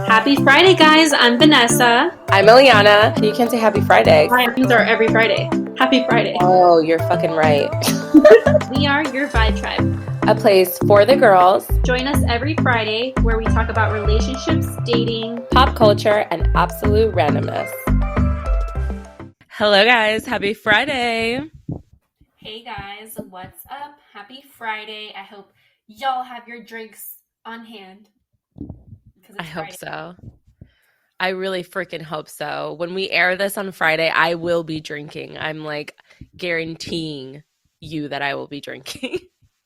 Happy Friday, guys. I'm Vanessa. I'm Eliana. You can say happy Friday. My things are every Friday. Happy Friday. Oh, you're fucking right. We are your Vibe Tribe. A place for the girls. Join us every Friday where we talk about relationships, dating, pop culture, and absolute randomness. Hello, guys. Happy Friday. Hey, guys. What's up? Happy Friday. I hope y'all have your drinks on hand. I hope so. I really freaking hope so. When we air this on Friday, I will be drinking. I'm like guaranteeing you that I will be drinking.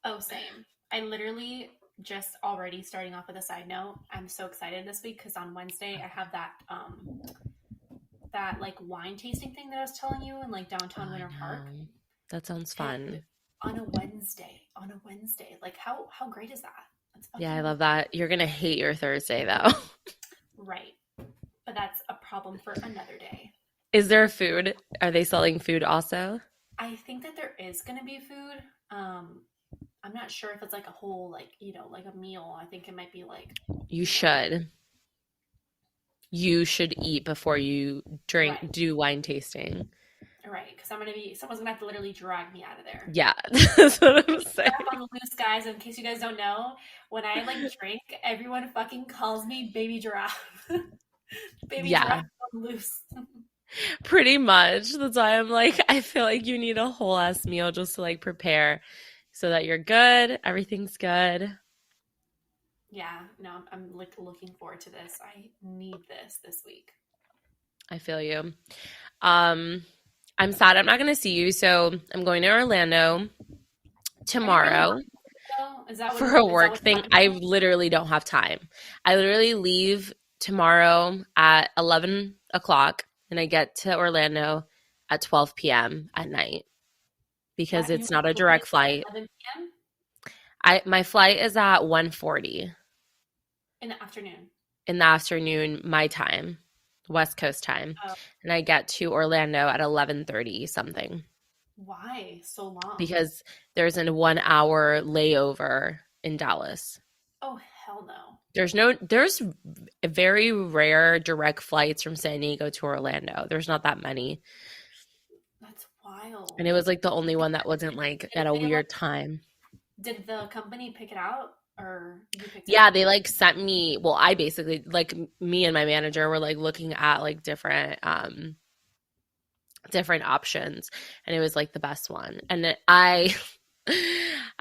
Oh, same. I literally just already starting off with a side note. I'm so excited this week because on Wednesday I have that like wine tasting thing that I was telling you in like downtown Winter Park. That sounds fun. On a Wednesday. Like how great is that? Yeah, I love that. You're going to hate your Thursday though. Right. But that's a problem for another day. Is there food? Are they selling food also? I think that there is going to be food. I'm not sure if it's like a whole, like, you know, like a meal. I think it might be like. You should. You should eat before you drink, right. Do wine tasting. Right, because someone's gonna have to literally drag me out of there. Yeah, that's what I'm saying. On the loose, guys. In case you guys don't know, when I like drink, everyone fucking calls me baby giraffe. Giraffe on loose. Pretty much. That's why I'm like, I feel like you need a whole ass meal just to like prepare so that you're good. Everything's good. Yeah, no, I'm like looking forward to this. I need this week. I feel you. I'm sad I'm not going to see you, so I'm going to Orlando tomorrow for a work thing. I literally don't have time. I literally leave tomorrow at 11 o'clock, and I get to Orlando at 12 p.m. at night because it's not a direct flight. 11 p.m.? My flight is at 1:40. In the afternoon? In the afternoon, my time. West Coast time. Oh. And I get to Orlando at 11:30 something. Why so long? Because there's a 1 hour layover in Dallas. Oh, hell no. There's very rare direct flights from San Diego to Orlando. There's not that many. That's wild. And it was like the only one that wasn't like at a weird time. Did the company pick it out? Or you picked it out? They like sent me, well, I basically, like me and my manager were like looking at like different options, and it was like the best one. And I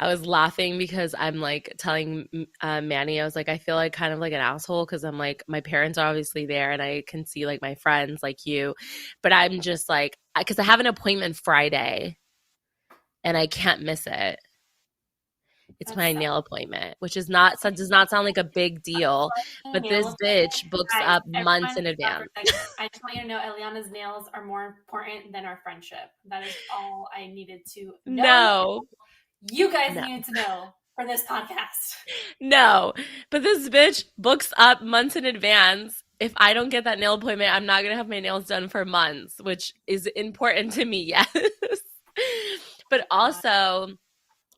was laughing because I'm like telling Manny, I was like, I feel like kind of like an asshole because I'm like, my parents are obviously there and I can see like my friends like you, but I'm just like, because I have an appointment Friday and I can't miss it. It's my nail appointment, which does not sound like a big deal, but this bitch books up months in advance. I just want you to know Eliana's nails are more important than our friendship. That is all I needed to know. No. You guys needed to know for this podcast. No, but this bitch books up months in advance. If I don't get that nail appointment, I'm not going to have my nails done for months, which is important to me, yes. But also,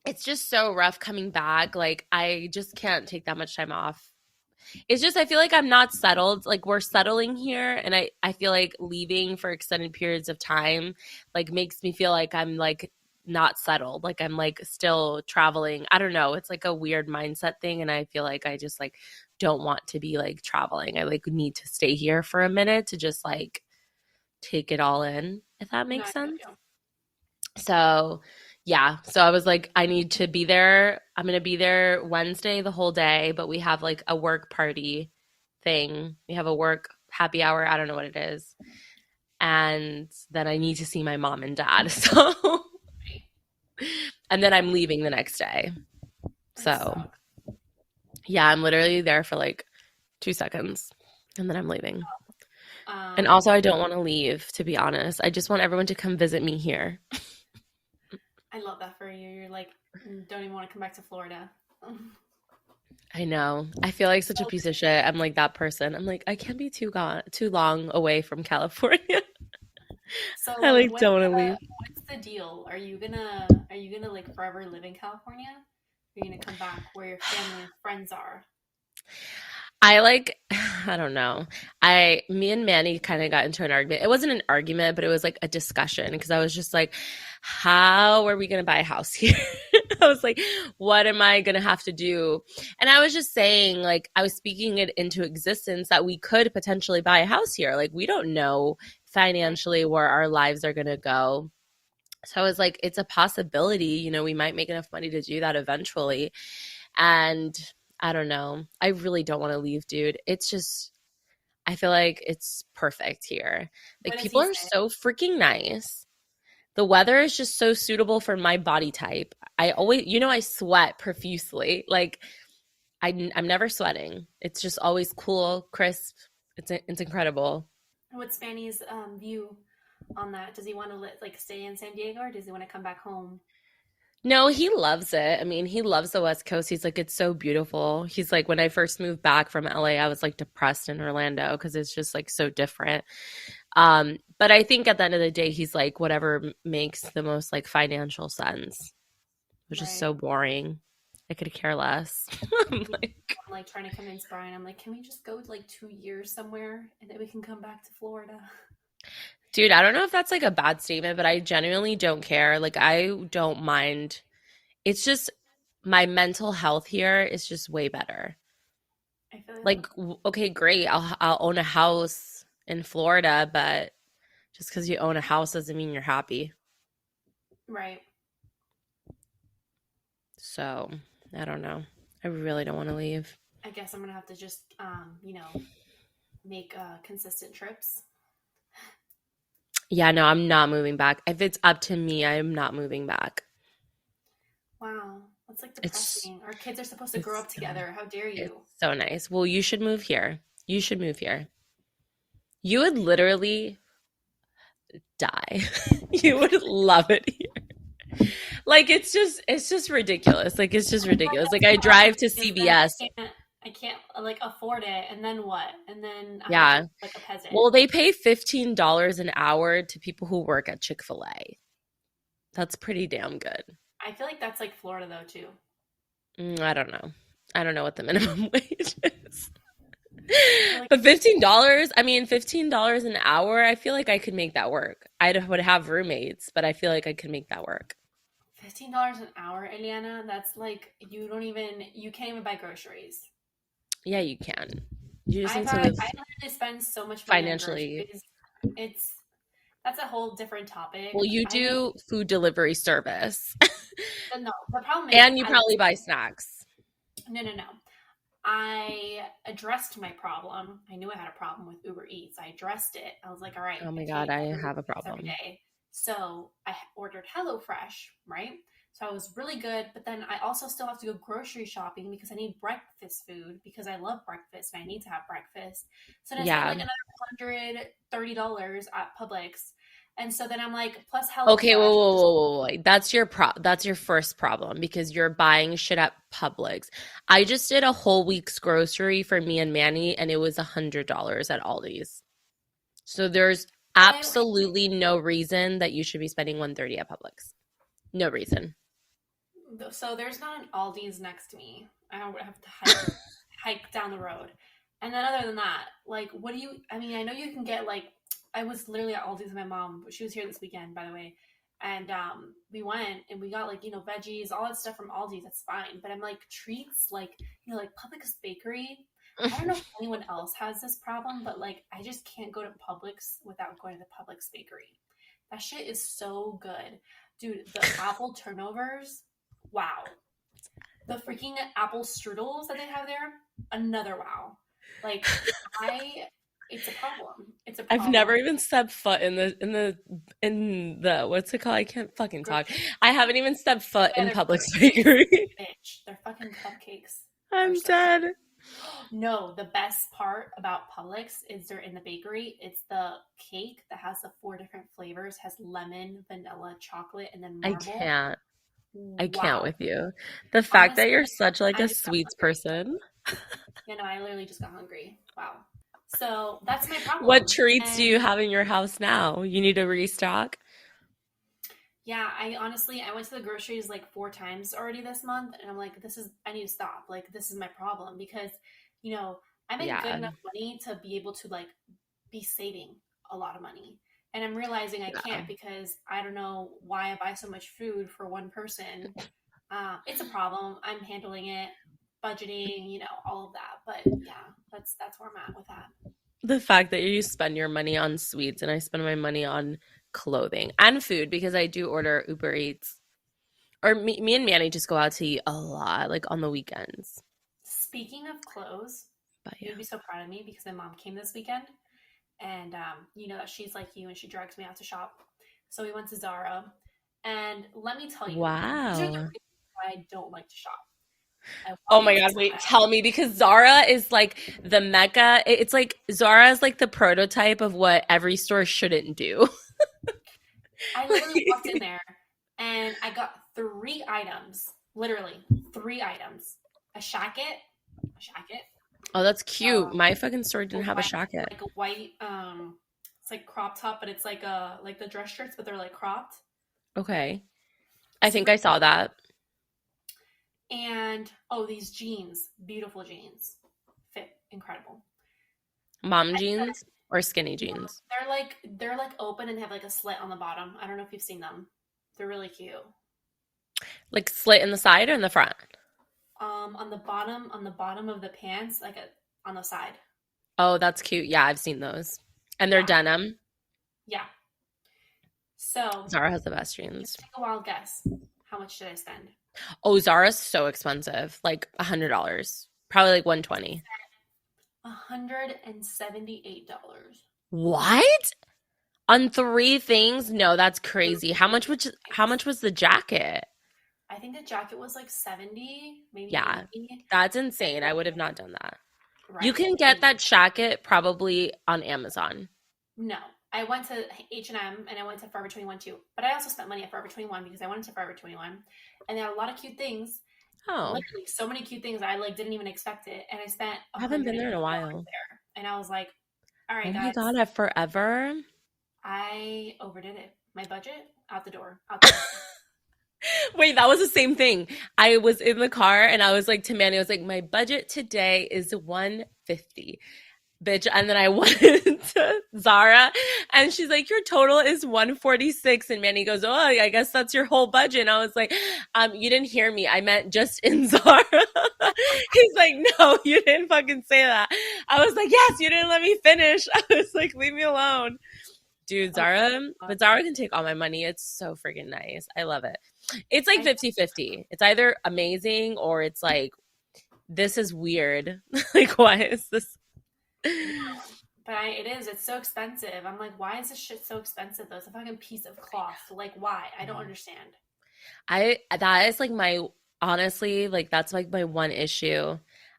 it's just so rough coming back. Like, I just can't take that much time off. It's just, I feel like I'm not settled. Like, we're settling here, and I feel like leaving for extended periods of time, like, makes me feel like I'm, like, not settled. Like, I'm, like, still traveling. I don't know. It's, like, a weird mindset thing, and I feel like I just, like, don't want to be, like, traveling. I, like, need to stay here for a minute to just, like, take it all in, if that makes sense. So yeah, so I was like, I need to be there. I'm going to be there Wednesday the whole day, but we have like a work party thing. We have a work happy hour. I don't know what it is. And then I need to see my mom and dad. So, and then I'm leaving the next day. So yeah, I'm literally there for like 2 seconds and then I'm leaving. And also I don't want to leave, to be honest. I just want everyone to come visit me here. I love that for you. You're like, don't even want to come back to Florida. I know. I feel like such a piece of shit. I'm like that person. I'm like, I can't be too long away from California. So I like don't want to leave. What's the deal? Are you gonna like forever live in California? Are you gonna come back where your family and friends are? I like, I don't know. Me and Manny kind of got into an argument. It wasn't an argument, but it was like a discussion because I was just like, how are we going to buy a house here? I was like, what am I going to have to do? And I was just saying, like, I was speaking it into existence that we could potentially buy a house here. Like, we don't know financially where our lives are going to go. So I was like, it's a possibility, we might make enough money to do that eventually. And I don't know. I really don't want to leave, dude. It's just, I feel like it's perfect here. What Like, does people he are say? so freaking nice. The weather is just so suitable for my body type. I always, I sweat profusely. Like, I'm never sweating. It's just always cool, crisp. It's incredible. What's Spanny's view on that? Does he want to like stay in San Diego or does he want to come back home? No, he loves it. I mean, he loves the West Coast. He's like, it's so beautiful. He's like, when I first moved back from LA, I was like depressed in Orlando because it's just like so different. But I think at the end of the day, he's like, whatever makes the most like financial sense, which is Right. so boring. I could care less. I'm like, I'm like trying to convince Brian. I'm like, can we just go like 2 years somewhere and then we can come back to Florida? dude, I don't know if that's like a bad statement, but I genuinely don't care. Like, I don't mind. It's just my mental health here is just way better. I feel Like, okay, great. I'll own a house in Florida, but just because you own a house doesn't mean you're happy. right. So I don't know. I really don't want to leave. I guess I'm gonna have to just make consistent trips. Yeah, no, I'm not moving back. If it's up to me, I am not moving back. Wow, that's like It's depressing. Our kids are supposed to grow it's up so, together. How dare it's you? so nice. Well, you should move here. You should move here. You would literally die. You would love it here. Like, it's just ridiculous. Like, it's just Like ridiculous. Like, that's I the problem drive to is then CVS. I can't like afford it, and then what? And then I have to Yeah. live like a peasant. Well, they pay $15 an hour to people who work at Chick-fil-A. That's pretty damn good. I feel like that's like Florida though too. I don't know. I don't know what the minimum wage is. I feel like But $15, I mean, $15 an hour, I feel like I could make that work. Would have roommates, but I feel like I could make that work. $15 an hour, Eliana. That's like you can't even buy groceries. Yeah, you can. You just I need to buy live I literally spend so much money on financially. groceries. It's that's a whole different topic. Well, you I think do food delivery service, no, the problem is and you probably buy snacks. no. I addressed my problem. I knew I had a problem with Uber Eats. I addressed it. I was like, all right, Oh I my can't God, I get Uber have a Eats every problem. day. So I ordered HelloFresh, right? So I was really good, but then I also still have to go grocery shopping because I need breakfast food because I love breakfast and I need to have breakfast. So then I spent Yeah. like another $130 at Publix. And so then I'm like, plus Okay, whoa, HelloFresh. whoa, whoa, whoa, whoa. That's your first problem because you're buying shit at Publix. I just did a whole week's grocery for me and Manny, and it was $100 at Aldi's. So there's Okay, absolutely no reason that you should be spending 130 at Publix. No reason. so there's not an Aldi's next to me. I would have to hike down the road. And then other than that, like what do you I mean, I know you can get like I was literally at Aldi's with my mom. She was here this weekend, by the way. And we went and we got like, veggies, all that stuff from Aldi's, that's fine. But I'm like treats like, like Publix bakery. I don't know if anyone else has this problem, but like I just can't go to Publix without going to the Publix bakery. That shit is so good. Dude, the apple turnovers, wow. The freaking apple strudels that they have there, another wow. Like I it's a problem. It's a I've never problem. even stepped foot in the what's it called? I can't fucking talk. Grocery. I haven't even stepped foot Yeah, in their Publix cupcakes, bakery. bitch. Their fucking cupcakes are I'm so good. dead. No, the best part about Publix is they're in the bakery. It's the cake that has the four different flavors, has lemon, vanilla, chocolate, and then I marble. can't. I can't Wow. with you. The fact that Honestly, you're such like I a just got sweets hungry. person. I literally just got hungry. Wow. So that's my What problem. treats do And you have in your house now? You need to restock? yeah, I honestly I went to the groceries like four times already this month, and I'm like, I need to stop. Like this is my problem because, you know, I make good Yeah. enough money to be able to like be saving a lot of money. And I'm realizing I Yeah. can't because I don't know why I buy so much food for one person. It's a problem. I'm handling it, budgeting, all of that. But yeah, that's where I'm at with that. The fact that you spend your money on sweets and I spend my money on clothing and food because I do order Uber Eats. Or me and Manny just go out to eat a lot, like on the weekends. Speaking of clothes, But you'd yeah. be so proud of me because my mom came this weekend, and you know that she's like you and she drags me out to shop. So we went to Zara, and let me tell you, these are the Wow. reasons why I don't like to shop. I Oh walk my God, wait, inside. tell me because Zara is like the mecca. It's like Zara is like the prototype of what every store shouldn't do. I literally walked in there and I got three items, literally three items: a jacket, Oh, that's uh, cute. My fucking store a didn't have a white, jacket. like a white, it's like crop top, but it's like the dress shirts, but they're like cropped, Okay. I think super I saw cute. that. And oh, these jeans, beautiful jeans, fit incredible. Mom I jeans or skinny No, jeans? they're like open and have like a slit on the bottom. I don't know if you've seen them. They're really cute. Like slit in the side or in the front? On the bottom of the pants, on the side. Oh, that's cute. Yeah, I've seen those. And they're Yeah, denim. yeah. So, Zara has the best jeans. take a wild guess. How much did I spend? Oh, Zara's so expensive. Like $100. Probably like 120. $178. What? On three things? No, that's crazy. How Three much how things. much was the jacket? I think the jacket was like 70, maybe Yeah, 80. that's And insane. I would have not done that. You right. can get And that jacket probably on Amazon. no, I went to H&M and I went to Forever 21 too. But I also spent money at Forever 21 because I went to Forever 21 and they had a lot of cute things. Oh, Literally so many cute things I like didn't even expect it. And I spent I haven't been there in a $180 while. there. And I was like, all Oh right, my guys, God, at Forever. I overdid it. My budget out the door, out the window. Wait, that was the same thing. I was in the car and I was like to Manny, I was like, my budget today is 150, bitch. And then I went to Zara and she's like, your total is 146. And Manny goes, oh, I guess that's your whole budget. And I was like, you didn't hear me. I meant just in Zara. He's like, no, you didn't fucking say that. I was like, yes, you didn't let me finish. I was like, leave me alone. Dude, Oh, Zara, God. but Zara can take all my money. It's so freaking nice. I love it. It's like I 50-50. It's either amazing or it's like, this is weird. Like, why is this? know, but it is. It's so expensive. I'm like, why is this shit so expensive though? It's a fucking piece of cloth. Like, why? I don't understand. That is like my, honestly, like, that's like my one issue.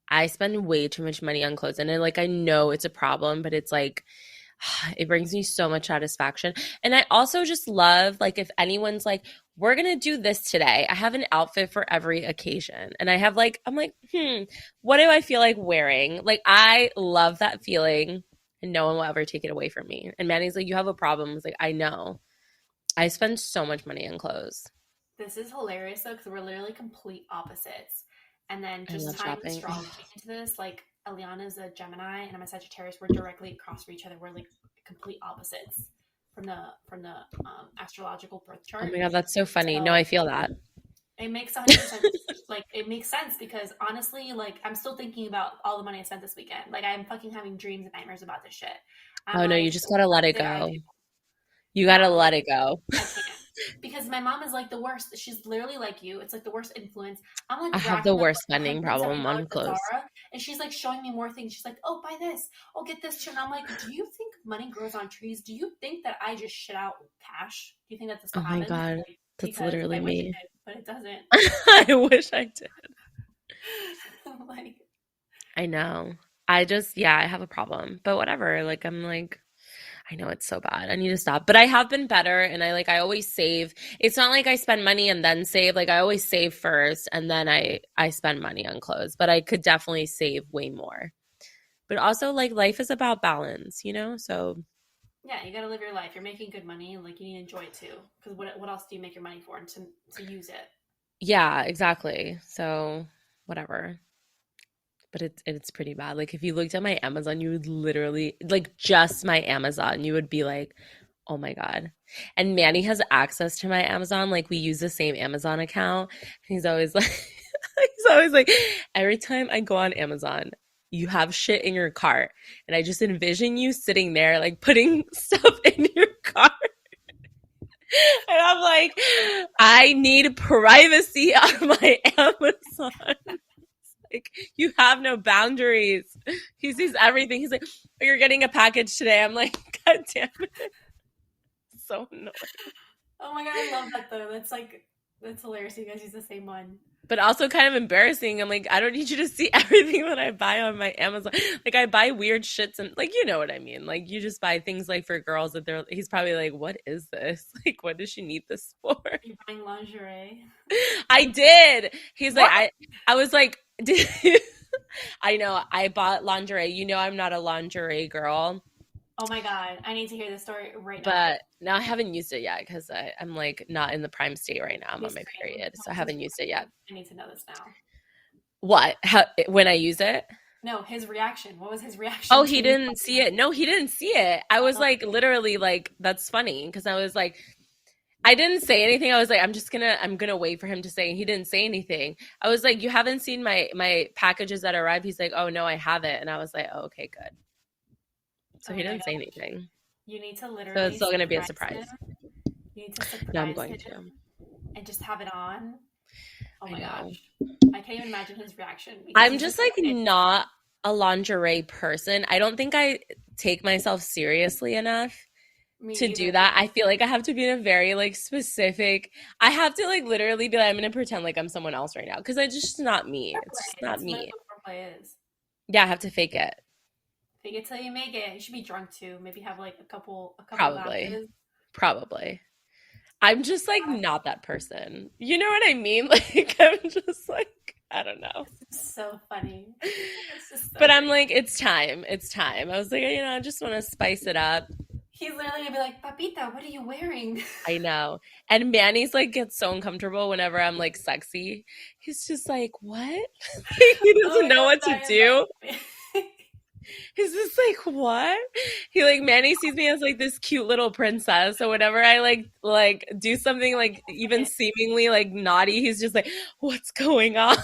I spend way too much money on clothes and like, I know it's a problem, but it's like, it brings me so much satisfaction. And I also just love, like, if anyone's like, we're going to do this today. I have an outfit for every occasion. And I have like, I'm like, what do I feel like wearing? Like, I love that feeling and no one will ever take it away from me. And Manny's like, you have a problem. I was like, I know. I spend so much money on clothes. This is hilarious though, because we're literally complete opposites. And then I just love tying shopping. astrology into this, like Eliana's a Gemini and I'm a Sagittarius. We're directly across from each other. We're like complete opposites from the astrological birth Oh chart. my God, that's so funny. No, So I feel that. it makes 100% like it makes sense because honestly, like I'm still thinking about all the money I spent this weekend. Like I'm fucking having dreams and nightmares about this shit. I'm Oh no, you like, just gotta let what it did I go. do? You Yeah, gotta like let it go. I can't. Because my mom is like the worst. She's literally like you. It's like the worst influence. I'm I like have the racking up worst like spending problem $170 on at clothes. Zara, and she's like showing me more things. She's like, "Oh, buy this. Oh, get this too." And I'm like, "Do you think money grows on trees? Do you think that I just shit out cash? Do you think that this Oh will my happen?" God, Like, that's because literally I wish it me. did, but it doesn't. I wish I did. Like, I know. I just, yeah, I have a problem, but whatever. Like, I'm like, I know it's so bad. I need to stop. But I have been better and I always save. It's not like I spend money and then save. Like I always save first and then I spend money on clothes, but I could definitely save way more. But also like life is about balance, you know? So, yeah, you gotta live your life. You're making good money, and like you need to enjoy it too. Because what else do you make your money for? And to use it. yeah, exactly. So, whatever. but it's pretty bad. Like if you looked at my Amazon, you would literally like just my Amazon, you would be like, "Oh my God." And Manny has access to my Amazon. Like we use the same Amazon account. He's always like he's always like every time I go on Amazon, you have shit in your cart. And I just envision you sitting there like putting stuff in your cart. And I'm like, I need privacy on my Amazon. Like, you have no boundaries. He sees everything. He's like, oh, you're getting a package today. I'm like, God damn it. So annoying. Oh my god, I love that though. That's hilarious. You guys use the same one. But also kind of embarrassing. I'm like, I don't need you to see everything that I buy on my Amazon. Like I buy weird shits and like you know what I mean. Like you just buy things like for girls that he's probably like, what is this? Like what does she need this for? You're buying lingerie. I did. He's What? like, I was like, did you? I know I bought lingerie. You know I'm not a lingerie girl. Oh my god, I need to hear this story right now. But now I haven't used it yet because I'm like not in the prime state right now. I'm on my period, so I haven't used it yet. I need to know this now. What? How, when I use it? No, his reaction. What was his reaction? Oh, he didn't see it. No, he didn't see it. I was like, literally, like, that's funny because I was like, I didn't say anything. I was like, I'm gonna wait for him to say. He didn't say anything. I was like, you haven't seen my packages that arrived. He's like, oh no, I haven't. And I was like, oh, okay, good. So he didn't say anything. You need to literally. So it's still gonna be a surprise. You need to surprise no, I'm going him to. and just have it on. Oh my gosh. I can't even imagine his reaction. I'm just like not a lingerie person. I don't think I take myself seriously enough to do that. I feel like I have to be in a very like specific, I have to like literally be like, I'm gonna pretend like I'm someone else right now because it's just not me. It's just not me. Yeah, I have to fake it. Fake it till you make it. You should be drunk too. Maybe have like a couple Probably. Probably. I'm just like not that person. You know what I mean? Like I'm just like, I don't know. It's so funny. But I'm like, it's time. It's time. I was like, you know, I just want to spice it up. He's literally gonna be like, Papita, what are you wearing? I know. And Manny's like gets so uncomfortable whenever I'm like sexy. He's just like, what? He doesn't know what to do. He's just like, what? He like Manny sees me as like this cute little princess. So whenever I like do something like even seemingly like naughty, he's just like, what's going on?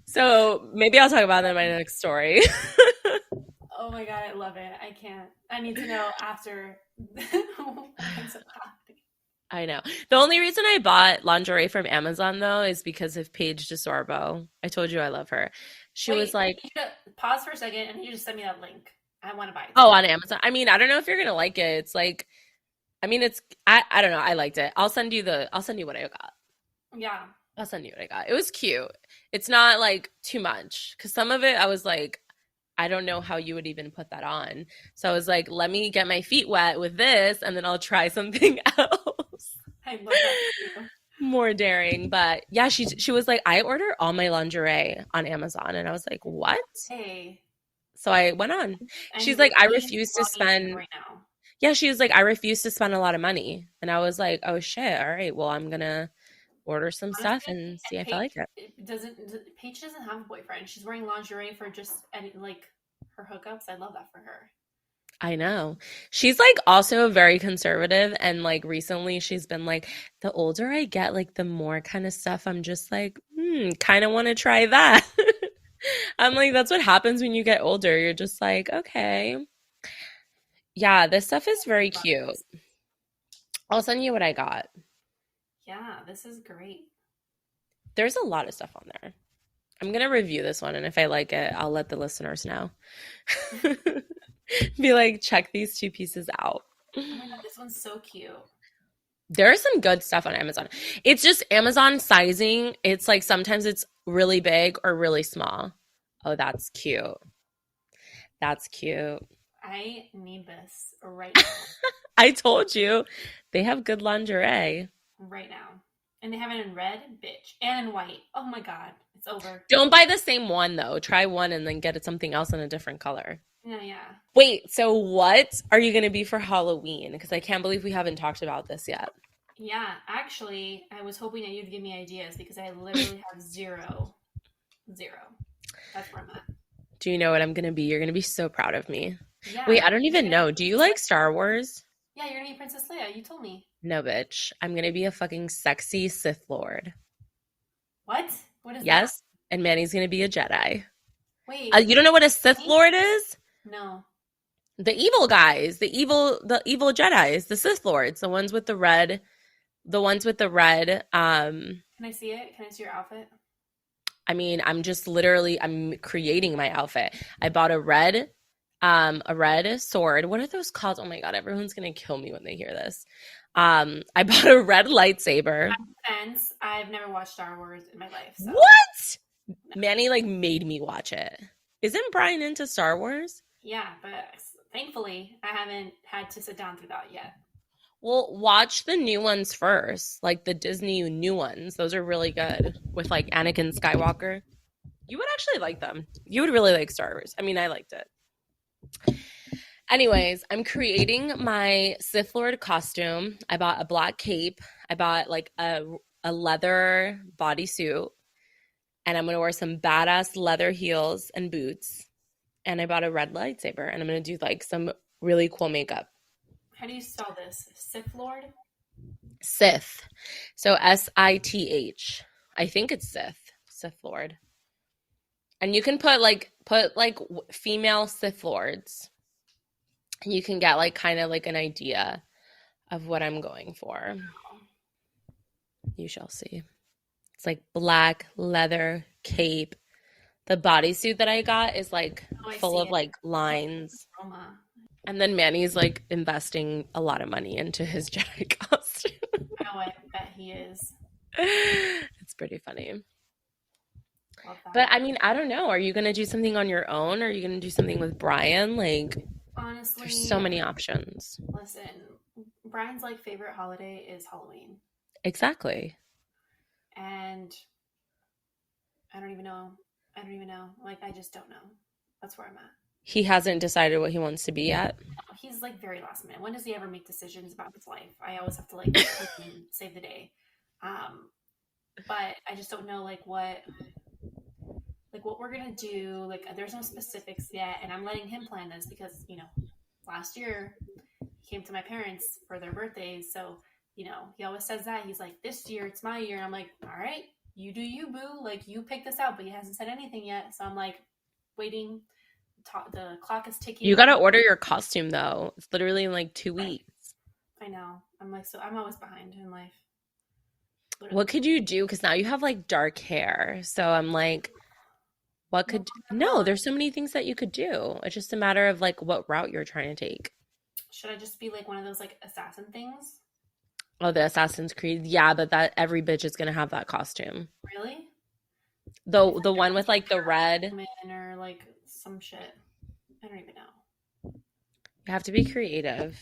So maybe I'll talk about that in my next story. Oh my god, I love it. I can't. I need to know after. I know. The only reason I bought lingerie from Amazon though is because of Paige DeSorbo. I told you I love her. She was like, pause for a second and you just send me that link. I want to buy it. Oh, on Amazon. I mean, I don't know if you're gonna like it. It's like, I mean, it's I don't know. I liked it. I'll send you what I got. Yeah. I'll send you what I got. It was cute. It's not like too much because some of it I was like, I don't know how you would even put that on. So I was like, let me get my feet wet with this and then I'll try something else. I love that too. More daring. But yeah, she was like, I order all my lingerie on Amazon. And I was like, what? Hey. So I went on. And she's like, I refuse to spend. Right now. Yeah, she was like, I refuse to spend a lot of money. And I was like, oh shit. All right. Well, I'm going to order some stuff and see if I like it. Paige doesn't have a boyfriend. She's wearing lingerie for just like her hookups. I love that for her. I know. She's like also very conservative and like recently she's been like, the older I get, like the more kind of stuff I'm just like, kind of want to try that. I'm like, that's what happens when you get older. You're just like, okay. Yeah, this stuff is very cute. I'll send you what I got. Yeah, this is great. There's a lot of stuff on there. I'm going to review this one, and if I like it, I'll let the listeners know. Be like, check these two pieces out. Oh my god, this one's so cute. There's some good stuff on Amazon. It's just Amazon sizing. It's like sometimes it's really big or really small. Oh, that's cute. That's cute. I need this right now. I told you. They have good lingerie. Right now. And they have it in red, bitch. And in white. Oh my god. It's over. Don't buy the same one, though. Try one and then get it something else in a different color. Yeah. Wait, so what are you going to be for Halloween? Because I can't believe we haven't talked about this yet. Yeah, actually, I was hoping that you'd give me ideas because I literally have zero, zero. That's where I'm at. Do you know what I'm gonna be? You're gonna be so proud of me. Wait, Yeah, I don't you're even gonna know. be Do you Princess like Leia. Star Wars? Yeah, you're gonna be Princess Leia. You told me. No, bitch. I'm gonna be a fucking sexy Sith Lord. What? What is that? Yes, and Manny's gonna be a Jedi. Wait, You don't know what a Sith me? Lord is? No. The evil guys, the evil Jedis, the Sith Lords, the ones with the red. Can I see it? Can I see your outfit? I mean, I'm creating my outfit. I bought a red sword. What are those called? Oh my god, everyone's gonna kill me when they hear this. I bought a red lightsaber. Fans, I've never watched Star Wars in my life, so What? no. Manny like made me watch it. Isn't Brian into Star Wars? Yeah, but thankfully, I haven't had to sit down through that yet. Well, watch the new ones first, like the Disney new ones. Those are really good with like Anakin Skywalker. You would actually like them. You would really like Star Wars. I mean, I liked it. Anyways, I'm creating my Sith Lord costume. I bought a black cape. I bought like a leather bodysuit, and I'm gonna wear some badass leather heels and boots. And I bought a red lightsaber, and I'm gonna do like some really cool makeup. How do you spell this? Sith Lord? Sith. So Sith. I think it's Sith Lord. And you can put like female Sith Lords. And you can get like kind of like an idea of what I'm going for. You shall see. It's like black leather cape. The bodysuit that I got is like Oh, I full see of it. like lines. Roma. And then Manny's like investing a lot of money into his Jedi costume. Oh, I bet he is. It's pretty funny. Love But that. I mean, I don't know. Are you going to do something on your own? Or are you going to do something with Brian? Like, there's Honestly, so many options. listen, Brian's like favorite holiday is Halloween. Exactly. And I don't even know. I don't even know. Like, I just don't know. That's where I'm at. He hasn't decided what he wants to be yet. He's like very last minute. When does he ever make decisions about his life? I always have to like help him save the day. But I just don't know like what we're gonna do. Like there's no specifics yet, and I'm letting him plan this because last year he came to my parents for their birthdays, so he always says that he's like, this year it's my year, and I'm like, all right, you do you, boo. Like you pick this out, but he hasn't said anything yet, so I'm like waiting. The clock is ticking. You got to order your costume, though. It's literally in like 2 weeks. I know. I'm like, so I'm always behind in life. Literally. What could you do? Because now you have like dark hair. So I'm like, what could. No, there's so many things that you could do. It's just a matter of like what route you're trying to take. Should I just be like one of those like assassin things? Oh, the Assassin's Creed. Yeah, but that every bitch is gonna have that costume. Really? The one with like the red. Or like some shit. I don't even know. You have to be creative.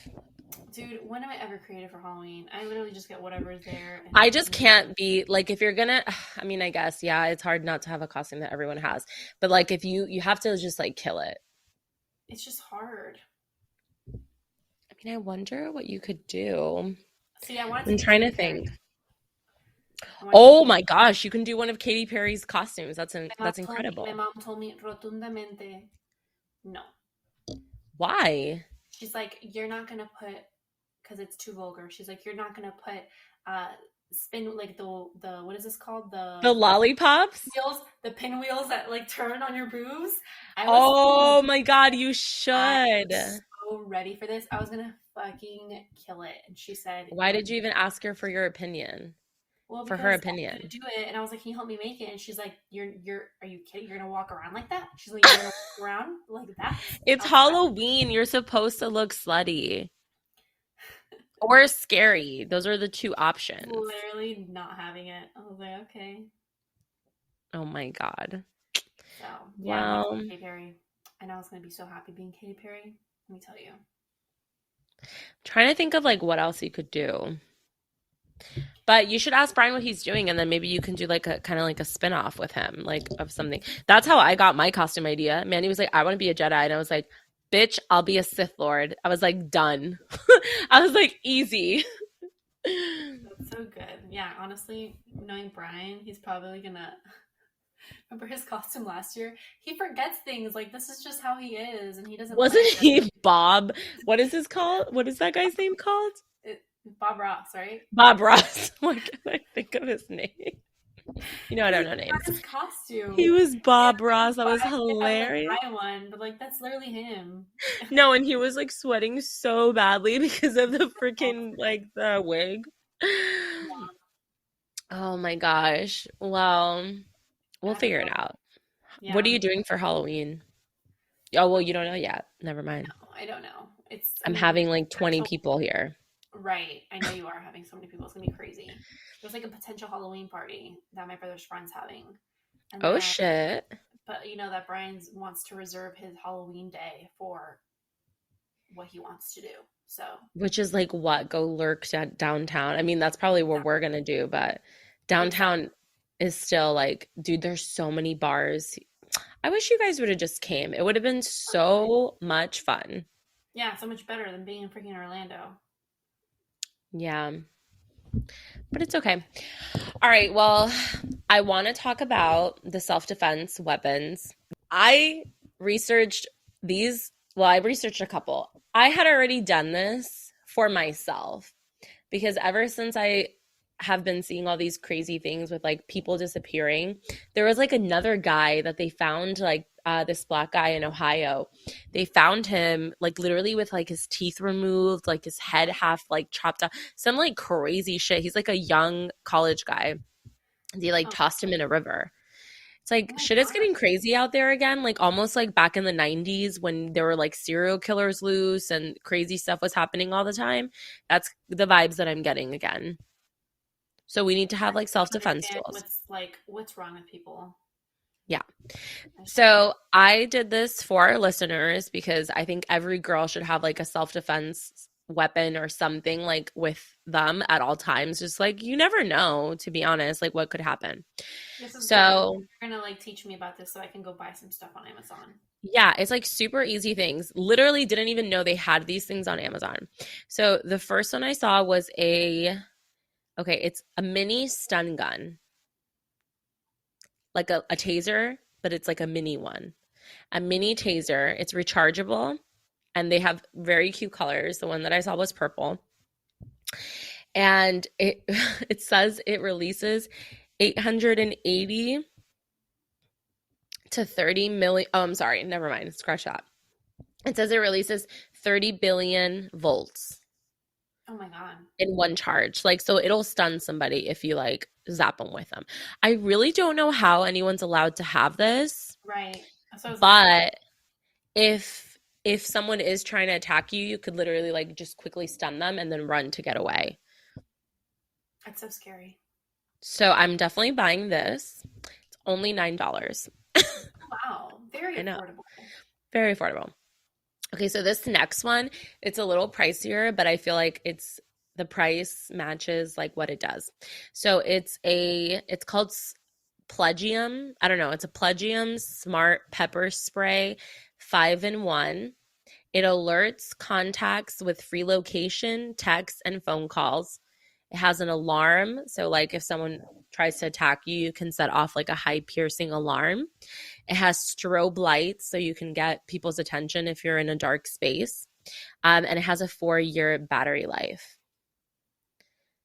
Dude, when am I ever creative for Halloween? I literally just get whatever is there. I just can't be like if you're gonna. I mean, I guess yeah, it's hard not to have a costume that everyone has, but like if you have to just like kill it. It's just hard. I mean, I wonder what you could do. See, I wanted I'm to trying to think. I wanted Oh my gosh, you can do one of Katy Perry's costumes. That's My incredible. mom told me rotundamente no. Why? She's like, you're not gonna put, because it's too vulgar. She's like, you're not gonna put spin like the what is this called, The lollipops? wheels, the pinwheels that like turn on your boobs. Oh my God, you I should. was so ready for this. I was gonna fucking kill it, and she said, Why did you even ask her for your opinion? well, For because her I opinion. was gonna do it, and I was like, can you help me make it? And she's like, are you kidding? You're gonna walk around like that? She's like, you're gonna walk around like that? It's Halloween. You're supposed to look slutty or scary. Those are the two options. Literally not having it. I was like, okay. Oh my God. So yeah, Wow. Katy Perry. And I was gonna be so happy being Katy Perry. Let me tell you. Trying to think of like what else you could do. But you should ask Brian what he's doing, and then maybe you can do like a kind of like a spin-off with him, like of something. That's how I got my costume idea. Manny was like, I want to be a Jedi. And I was like, bitch, I'll be a Sith Lord. I was like, done. I was like, easy. So So good. Yeah, honestly, knowing Brian, he's probably gonna remember his costume last year. He forgets things. Like this is just how he is, and he doesn't plan Wasn't for he Bob? What is his called? What is that guy's name called? it. Bob Ross, right? Bob Ross. Why can't I think of his name? You know I Because don't he know names. forgot his He costume. was Yeah, Bob like, Ross. That was if I like hilarious. buy one, but like that's literally him. No, and he was like sweating so badly because of the Oh, freaking like the wig. Oh my gosh. Well, we'll I don't figure know. it out. What Yeah, are you doing for Halloween? Oh, well, you don't know yet. Never mind. no, I don't know. It's, I I'm mean, having like 20 potential, people here. right. I know you are having so many people. It's gonna be crazy. There's like a potential Halloween party that my brother's friend's having, and Oh then, shit. but you know that Brian wants to reserve his Halloween day for what he wants to do. So Which is like what? Go lurk downtown. I mean, that's probably what yeah, we're gonna do, but exactly. downtown is still like, dude, there's so many bars. I wish you guys would have just came. It would have been Honestly, so much fun. yeah, so much better than being in freaking Orlando. Yeah, but it's okay. All right, well, I want to talk about the self-defense weapons. I researched these, well, I researched a couple. I had already done this for myself because ever since I have been seeing all these crazy things with like people disappearing, there was like another guy that they found, like this black guy in Ohio. They found him like literally with like his teeth removed, like his head half like chopped off, some like crazy shit. He's like a young college guy. They like Oh, tossed him in a river. It's oh like my shit is god. getting crazy out there again, like almost like back in the 90s when there were like serial killers loose and crazy stuff was happening all the time. That's the vibes that I'm getting again. So we need to have like I don't self-defense understand tools. what's wrong with people. Yeah. I just don't get it. So I did this for our listeners because I think every girl should have like a self-defense weapon or something like with them at all times. Just like you never know, to be honest, like what could happen. This is good. So You're gonna like teach me about this so I can go buy some stuff on Amazon. yeah, it's like super easy things. Literally didn't even know they had these things on Amazon. So the first one I saw was okay, it's a mini stun gun, like a taser, but it's like a mini one. A mini taser. It's rechargeable and they have very cute colors. The one that I saw was purple. And it it says it releases 880 to 30 million. Oh, I'm sorry. Never mind. Scratch that. It says it releases 30 billion volts Oh my god. in one charge. Like, so it'll stun somebody if you like zap them with them. I really don't know how anyone's allowed to have this, Right. That's what I was gonna say. but if someone is trying to attack you, you could literally like just quickly stun them and then run to get away. It's so scary. So I'm definitely buying this. It's only $9. Wow. Very I know. affordable. Very affordable. Okay, so this next one, it's a little pricier, but I feel like the price matches like what it does. So it's called Plegium. I don't know. It's a Plegium Smart Pepper Spray 5-in-1. It alerts contacts with free location, text, and phone calls. It has an alarm. So, like, if someone tries to attack you, you can set off like a high piercing alarm. It has strobe lights, so you can get people's attention if you're in a dark space. And it has a 4-year battery life.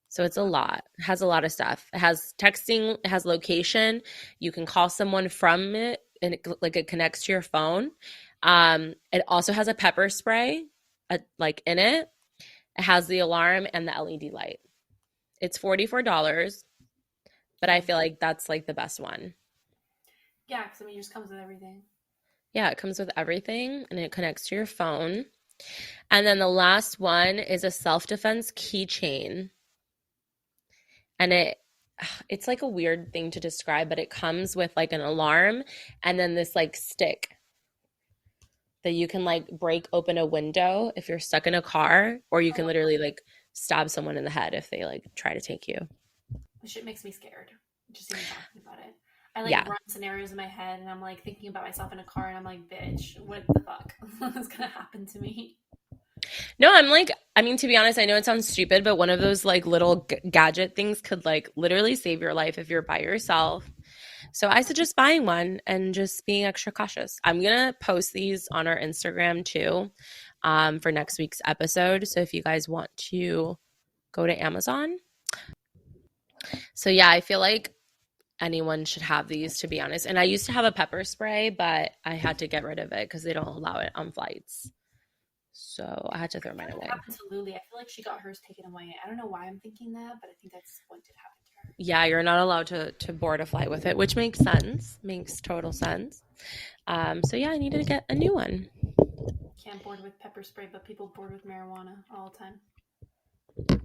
So it's a lot. It has a lot of stuff. It has texting, it has location. You can call someone from it, and it connects to your phone. It also has a pepper spray, like in it. It has the alarm and the LED light. It's $44, but I feel like that's like the best one. Yeah, because I mean, it just comes with everything. Yeah, it comes with everything and it connects to your phone. And then the last one is a self-defense keychain. And it's like a weird thing to describe, but it comes with like an alarm and then this like stick that you can like break open a window if you're stuck in a car, or you Oh, can literally like stab someone in the head if they like try to take you. this shit makes me scared. Just even talking about it. I like Yeah. run scenarios in my head and I'm like thinking about myself in a car and I'm like, bitch, what the fuck is gonna happen to me? No, I'm like, I mean, to be honest, I know it sounds stupid, but one of those like little gadget things could like literally save your life if you're by yourself. So I suggest buying one and just being extra cautious. I'm gonna post these on our Instagram too, for next week's episode. So if you guys want to go to Amazon. So yeah, I feel like anyone should have these, to be honest. And I used to have a pepper spray, but I had to get rid of it because they don't allow it on flights. So I had to throw mine What away. happened to Luli? I feel like she got hers taken away. I don't know why I'm thinking that, but I think that's what did happen to her. Yeah, you're not allowed to board a flight with it, which makes sense. Makes total sense. So yeah, I needed to get a new one. Can't board with pepper spray, but people board with marijuana all the time.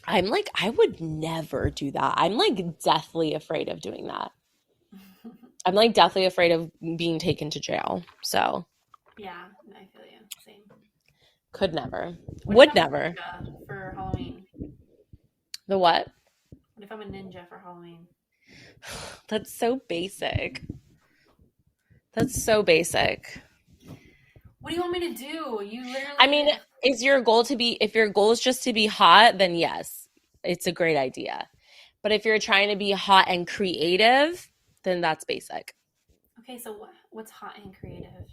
I'm like, I would never do that. I'm like deathly afraid of doing that. I'm like deathly afraid of being taken to jail. So Yeah, I feel you. Same. could never. What if Would I'm a never. ninja for Halloween? The what? What if I'm a ninja for Halloween? That's so basic. That's so basic. What do you want me to do? You literally. I mean, is your goal to be, if your goal is just to be hot, then yes, it's a great idea. But if you're trying to be hot and creative, then that's basic. Okay, so what's hot and creative?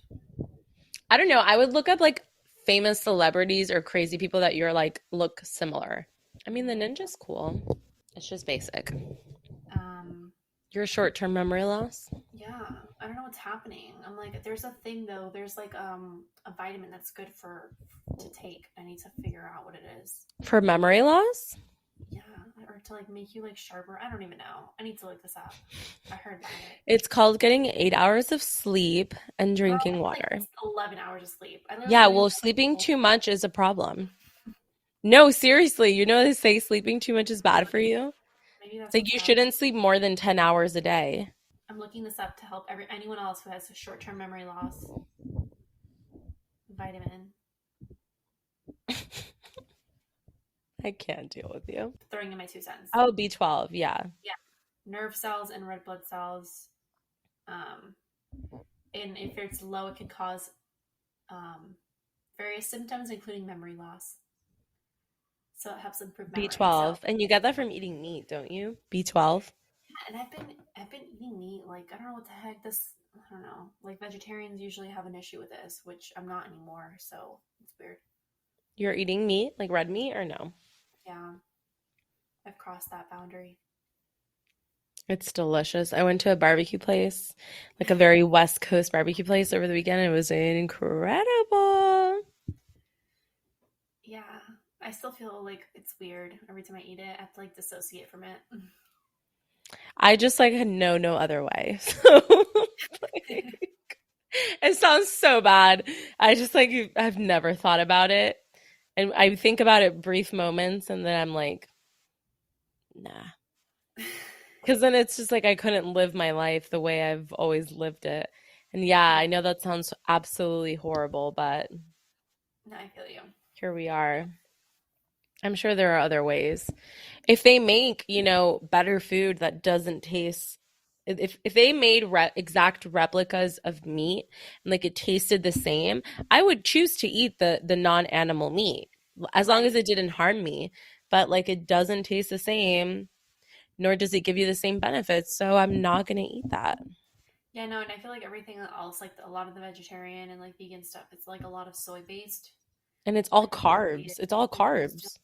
I don't know. I would look up like famous celebrities or crazy people that you're like look similar. I mean, the ninja's cool. It's just basic. Um, Your short-term memory loss? yeah, I don't know what's happening. I'm like, there's a thing though. There's like a vitamin that's good to take. I need to figure out what it is. For memory loss? Yeah, or to like make you like sharper. I don't even know. I need to look this up. I heard about it. It's called getting 8 hours of sleep and drinking Girl, water. it's 11 hours of sleep. Yeah, well, sleeping too much is a problem. No, seriously, you know they say sleeping too much is bad for you? Maybe that's It's like you what's shouldn't sleep more than 10 hours a day. I'm looking this up to help anyone else who has a short-term memory loss. Vitamin. I can't deal with you. Throwing in my 2 cents. Oh, B12, yeah. Yeah. Nerve cells and red blood cells. And if it's low, it could cause various symptoms, including memory loss. So it helps improve memory. B12, and you get that from eating meat, don't you? B12. Yeah, and I've been eating meat. Like, I don't know what the heck this. I don't know. Like, vegetarians usually have an issue with this, which I'm not anymore. So it's weird. You're eating meat, like red meat, or no? Yeah, I've crossed that boundary. It's delicious. I went to a barbecue place, like a very West Coast barbecue place over the weekend. It was incredible. Yeah, I still feel like it's weird every time I eat it. I have to like dissociate from it. I just like know no other way. So like, it sounds so bad. I just like I've never thought about it. And I think about it brief moments and then I'm like, nah. Because then it's just like I couldn't live my life the way I've always lived it. And yeah, I know that sounds absolutely horrible, but No, I feel you. here we are. I'm sure there are other ways. If they make, better food that doesn't taste, if they made exact replicas of meat and like it tasted the same, I would choose to eat the non-animal meat as long as it didn't harm me. But like it doesn't taste the same, nor does it give you the same benefits, so I'm not gonna eat that. Yeah, no, and I feel like everything else, like a lot of the vegetarian and like vegan stuff, it's like a lot of soy based. And it's all Like carbs. It's all carbs.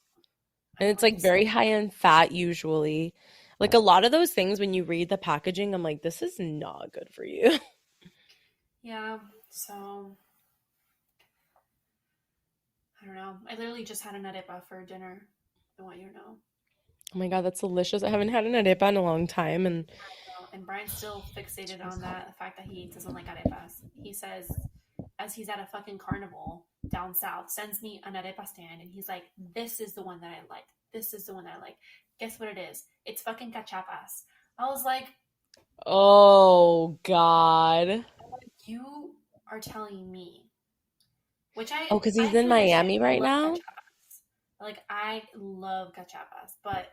And it's like just very high in fat usually. Like a lot of those things when you read the packaging, I'm like, this is not good for you. yeah. So I don't know. I literally just had an arepa for dinner. I want you to know. Oh my God, that's delicious. I haven't had an arepa in a long time. And Brian's still fixated on that, the fact that he doesn't like arepas. He says, as he's at a fucking carnival down south, sends me an arepa stand, and he's like, this is the one that I like. This is the one that I like. Guess what it is? It's fucking cachapas. I was like, oh God. you are telling me, which I Oh, because he's I in feel like Miami right love now? cachapas. Like, I love cachapas, but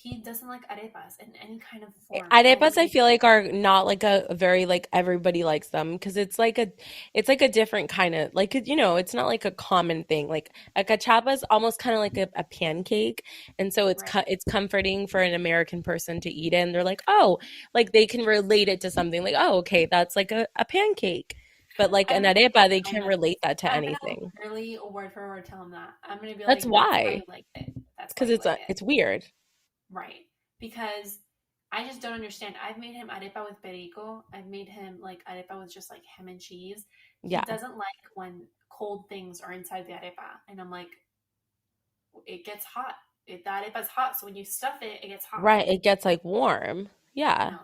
he doesn't like arepas in any kind of form. Arepas, I feel like are not like a very like everybody likes them because it's like a different kind of like you know it's not like a common thing like a cachapa is almost kind of like a pancake and so Right. it's comforting for an American person to eat it and they're like oh like they can relate it to something like oh okay that's like a pancake but like I'm an gonna arepa they can't Brian, relate that to I'm gonna anything. literally word for word tell him that. I'm gonna be That's like, that's why why you like it. That's why because you like it. it's weird. Right. Because I just don't understand. I've made him arepa with perico. I've made him like arepa with just like ham and cheese. He Yeah, doesn't like when cold things are inside the arepa. And I'm like, it gets hot. The arepa's hot, so when you stuff it, it gets hot. right, it gets like warm, yeah. No,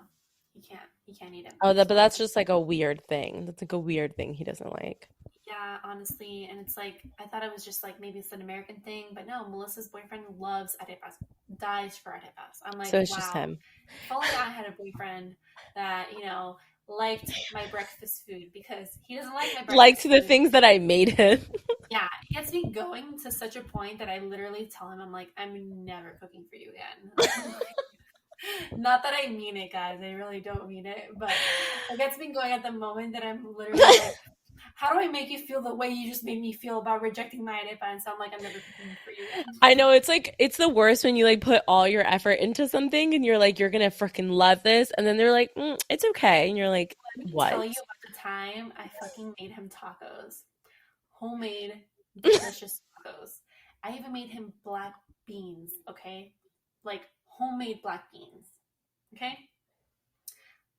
he can't. He can't eat it. Oh, that, but So that's just like a weird thing. That's like a weird thing he doesn't like. yeah, honestly, and it's like I thought it was just like maybe it's an American thing, but no, Melissa's boyfriend loves arepas, dies for arepas. I'm like, So it's just wow. him. If only I had a boyfriend that, liked my breakfast food because he doesn't like my Like breakfast to the food. things that I made him. Yeah, it gets me going to such a point that I literally tell him, I'm like, I'm never cooking for you again. Not that I mean it, guys. I really don't mean it, but it gets me going at the moment that I'm literally like, how do I make you feel the way you just made me feel about rejecting my arepa and sound like I'm never cooking for you again? I know it's like it's the worst when you like put all your effort into something and you're like you're gonna freaking love this and then they're like it's okay and you're like Let me what? tell you about the time I fucking made him tacos. Homemade, delicious tacos. I even made him black beans, okay? Like homemade black beans, okay?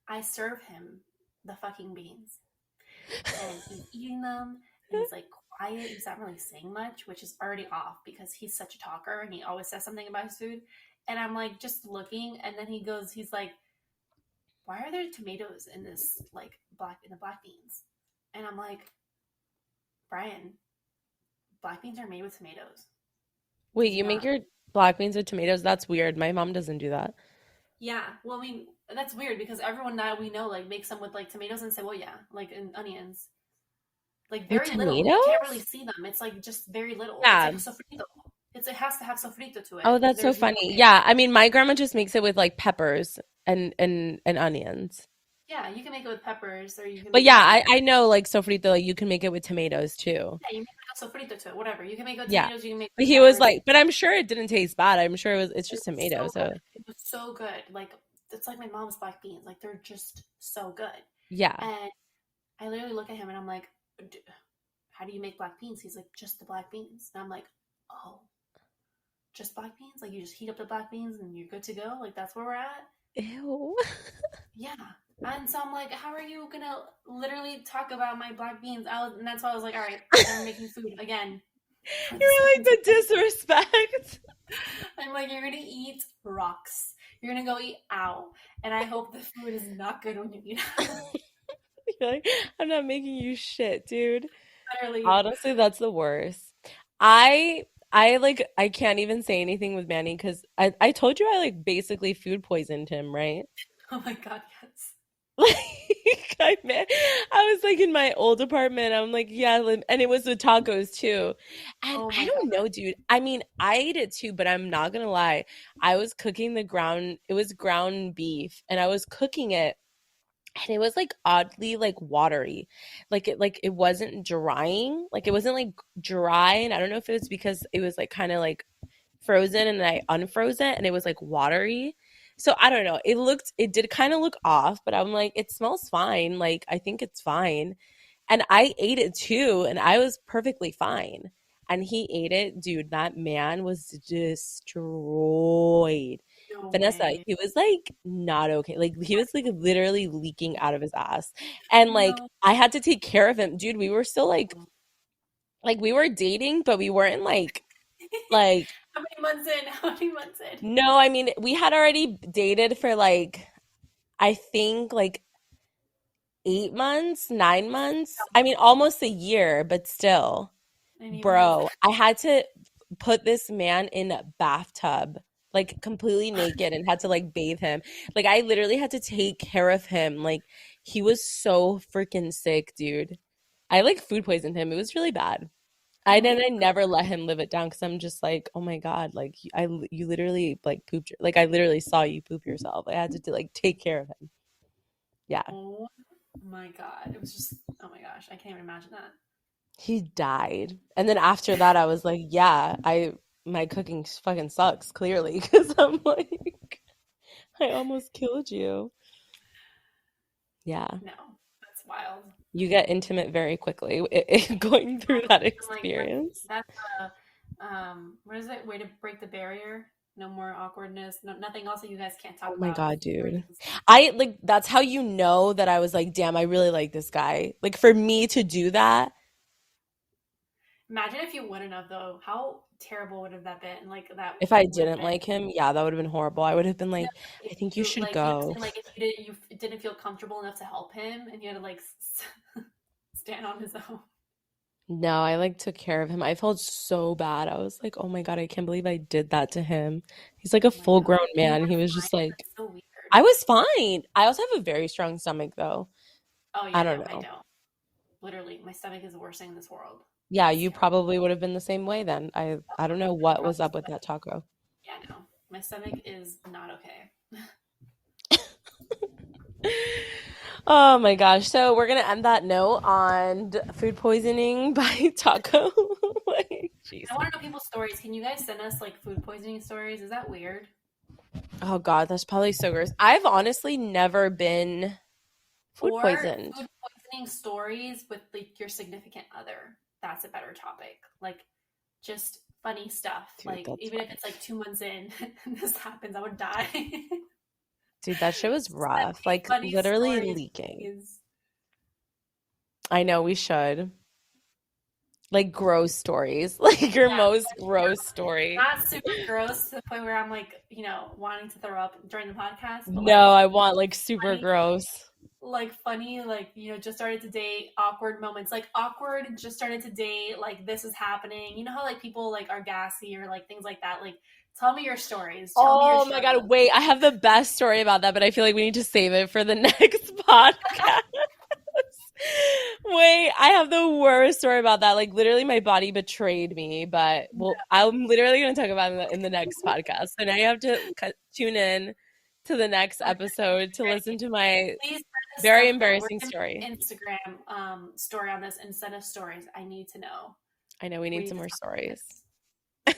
I serve him the fucking beans. And he's eating them and he's like quiet. He's not really saying much, which is already off because he's such a talker and he always says something about his food. And I'm like just looking, and then he's like, why are there tomatoes in this like in the black beans? And I'm like, Brian, black beans are made with tomatoes. Wait, Did you you make not? your black beans with tomatoes? That's weird. My mom doesn't do that. Yeah. Well, I mean, that's weird because everyone that we know like makes them with like tomatoes and cebolla, like and onions. Like With very little. You can't really tomatoes? see them. It's like just very little. It's like Yeah. a sofrito. It has to have sofrito to it. Oh, that's so There's no funny. way. Yeah, I mean my grandma just makes it with like peppers and onions. Yeah, you can make it with peppers or you can But make it yeah, with tomatoes. I know like sofrito like you can make it with tomatoes too. Yeah, you make a sofrito to it. Whatever. You can make it with Yeah. tomatoes. You can make it But with he was peppers. like, but I'm sure it didn't taste bad. I'm sure it's It just was tomato. so good. So It was so good. Like it's like my mom's black beans. Like they're just so good. yeah. And I literally look at him and I'm like, how do you make black beans? He's like, just the black beans. And I'm like, oh, just black beans? Like you just heat up the black beans and you're good to go? Like that's where we're at? Ew. Yeah. And so I'm like, how are you gonna literally talk about my black beans? And that's why I was like, all right, I'm never making food again for the You're like second the time. disrespect. I'm like, you're gonna eat rocks. You're gonna go eat ow. And I hope the food is not good when you eat ow. You're like, I'm not making you shit, dude. Literally. Honestly, that's the worst. I like I can't even say anything with Manny because I told you I like basically food poisoned him, right? Oh my god, yes. Like I was like in my old apartment. I'm like, yeah, and it was with tacos too. And Oh I my don't god. know, dude. I mean, I ate it too, but I'm not gonna lie. I was cooking it was ground beef, and I was cooking it, and it was like oddly like watery. Like it wasn't drying. Like it wasn't like dry, and I don't know if it was because it was like kind of like frozen and I unfroze it and it was like watery. So I don't know. It did kind of look off, but I'm like, it smells fine. Like I think it's fine. And I ate it too, and I was perfectly fine. And he ate it, dude. That man was destroyed. No Vanessa, way. he was like not okay. Like he was like literally leaking out of his ass. And like No. I had to take care of him. Dude, we were still like we were dating, but we weren't like How many months in? How many months in? no, I mean, we had already dated for like, I think like 8 months, 9 months. I mean, almost a year, but still, And he was bro, I had to put this man in a bathtub, like completely naked and had to like bathe him. Like, I literally had to take care of him. Like, he was so freaking sick, dude. I like food poisoned him. It was really bad. I Oh my then I God. never let him live it down because I'm just like, oh my God, like you literally like pooped like I literally saw you poop yourself. I had to like take care of him. Yeah. Oh my God. It was just, oh my gosh. I can't even imagine that. He died. And then after that I was like, yeah, I my cooking fucking sucks, clearly, because I'm like, I almost killed you. Yeah. No, that's wild. You get intimate very quickly going through that I'm like, experience. that's what is it? Way to break the barrier. No more awkwardness. No, nothing else that you guys can't Oh talk my about if God, you're dude. in the same. I like that's how you know that I was like, damn, I really like this guy. Like for me to do that, Imagine if you wouldn't have though. How terrible would have that been? Like that if I would have didn't been. like him, yeah, that would have been horrible. I would have been No, like, if I think you you should like, you know what go. I'm saying? Like if you didn't feel comfortable enough to help him, and you had to like stand on his own. No, I like took care of him. I felt so bad. I was like, oh my God, I can't believe I did that to him. He's like a Oh my God. full-grown And you man. were He was fine. just like, That's so weird. I was fine. I also have a very strong stomach though. Oh I yeah, don't no, I know. don't. Literally, my stomach is the worst thing in this world. Yeah, It's you terrible. probably would have been the same way then. I don't know what was Probably, up with that taco. yeah, no. My stomach is not okay. Oh my gosh. So we're gonna end that note on food poisoning by taco. Like, I Jesus. want to know people's stories. Can you guys send us like food poisoning stories? Is that weird? Oh God, that's probably so gross. I've honestly never been food Or poisoned. food poisoning stories with like your significant other. That's a better topic. Like just funny stuff. Dude, Like that's even if fine. it's like 2 months in and this happens, I would die. Dude, that shit was Send rough. me Like funny literally stories, leaking. please. I know we should. Like gross stories. Like your Yeah, most gross story. not super gross to the point where I'm like, wanting to throw up during the podcast, but No, I want like super funny, gross. funny, just started to date, awkward moments, like awkward, just started to date, like this is happening. You know how like people like are gassy or like things like that. Like, tell me your stories. Tell me your Oh my struggles. God, wait, I have the best story about that, but I feel like we need to save it for the next podcast. Wait, I have the worst story about that. Like literally my body betrayed me, but well, I'm literally going to talk about it in the next podcast. So now you have to tune in to the next Okay, episode to great. listen to my Please send us very stuff though. We're embarrassing gonna story. do an Instagram story on this and send us stories. I need to know. I know we We need need some to more talk about stories.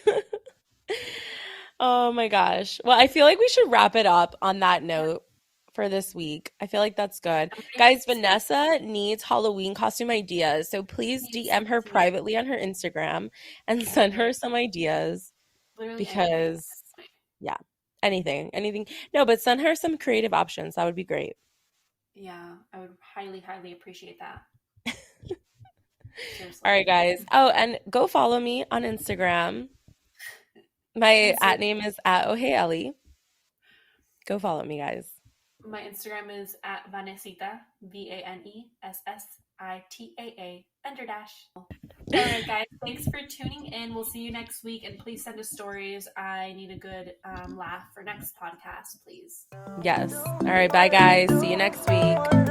this. Oh my gosh. Well, I feel like we should wrap it up on that note for this week. I feel like that's good. I'm ready for Guys, Christmas. Vanessa needs Halloween costume ideas, so please Please DM send her it to me. privately on her Instagram and send Anything. her some ideas Literally anything at because, this point. yeah, anything, anything. No, but send her some creative options. That would be great. Yeah, I would highly, highly appreciate that. All Seriously. right, guys. Oh, and go follow me on Instagram. My Insta- at name is at OheyEllie. Go follow me, guys. my Instagram is at Vanesita, VANESSITAA _ All right, guys. Thanks for tuning in. We'll see you next week, and please send us stories. I need a good laugh for next podcast, please. Yes. All right, bye, guys. See you next week.